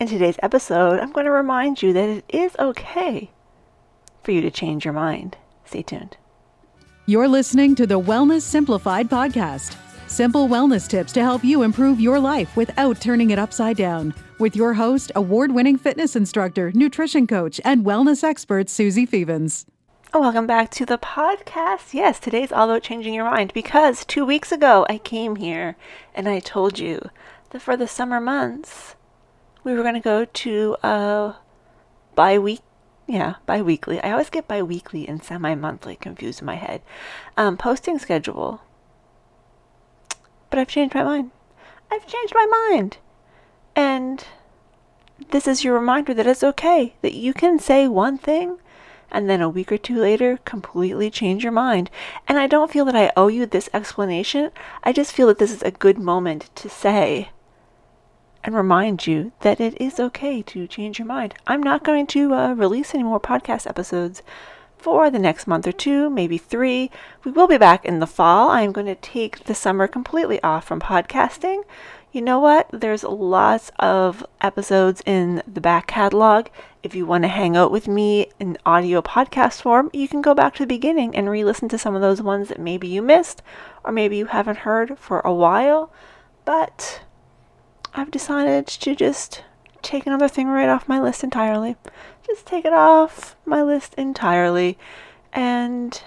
In today's episode, I'm going to remind you that it is okay for you to change your mind. Stay tuned. You're listening to the Wellness Simplified podcast. Simple wellness tips to help you improve your life without turning it upside down. With your host, award-winning fitness instructor, nutrition coach, and wellness expert, Susie Fevens. Welcome back to the podcast. Yes, today's all about changing your mind because 2 weeks ago I came here and I told you that for the summer months we were going to go to a bi-weekly. I always get bi-weekly and semi-monthly confused in my head. Posting schedule. But I've changed my mind. And this is your reminder that it's okay, that you can say one thing and then a week or two later completely change your mind. And I don't feel that I owe you this explanation. I just feel that this is a good moment to say and remind you that it is okay to change your mind. I'm not going to release any more podcast episodes for the next month or two, maybe 3. We will be back in the fall. I'm going to take the summer completely off from podcasting. You know what? There's lots of episodes in the back catalog. If you want to hang out with me in audio podcast form, you can go back to the beginning and re-listen to some of those ones that maybe you missed or maybe you haven't heard for a while. But I've decided to just take another thing right off my list entirely. Just take it off my list entirely and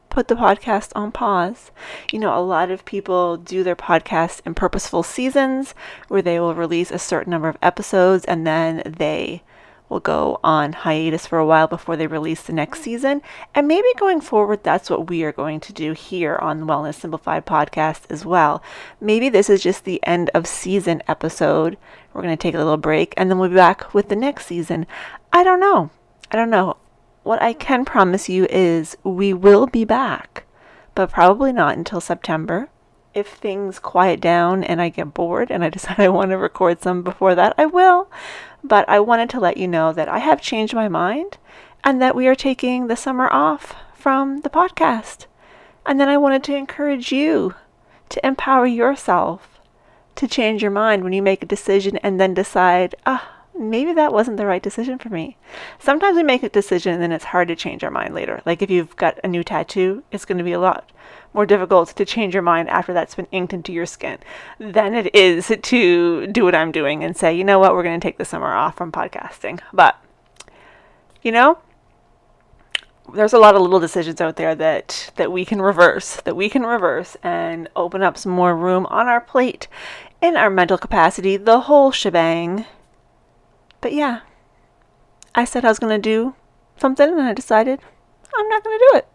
put the podcast on pause. You know, a lot of people do their podcasts in purposeful seasons where they will release a certain number of episodes and then they will go on hiatus for a while before they release the next season. And maybe going forward, that's what we are going to do here on the Wellness Simplified podcast as well. Maybe this is just the end of season episode. We're going to take a little break and then we'll be back with the next season. I don't know. What I can promise you is we will be back, but probably not until September. If things quiet down and I get bored and I decide I want to record some before that, I will. But I wanted to let you know that I have changed my mind and that we are taking the summer off from the podcast. And then I wanted to encourage you to empower yourself to change your mind when you make a decision and then decide, maybe that wasn't the right decision for me. Sometimes we make a decision and then it's hard to change our mind later. Like if you've got a new tattoo, it's going to be a lot more difficult to change your mind after that's been inked into your skin than it is to do what I'm doing and say, you know what, we're going to take the summer off from podcasting. But, you know, there's a lot of little decisions out there that we can reverse and open up some more room on our plate in our mental capacity, the whole shebang. But yeah, I said I was going to do something and I decided I'm not going to do it.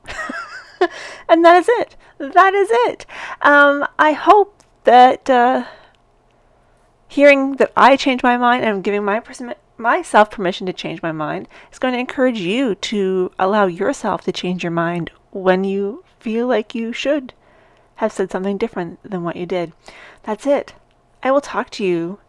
And that is it. I hope that hearing that I changed my mind and I'm giving myself permission to change my mind is going to encourage you to allow yourself to change your mind when you feel like you should have said something different than what you did. That's it. I will talk to you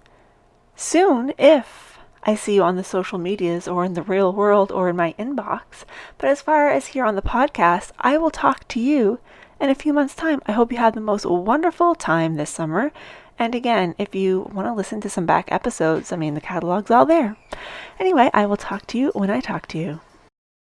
soon if I see you on the social medias or in the real world or in my inbox. But as far as here on the podcast, I will talk to you in a few months' time. I hope you have the most wonderful time this summer. And again, if you want to listen to some back episodes, the catalog's all there. Anyway, I will talk to you when I talk to you.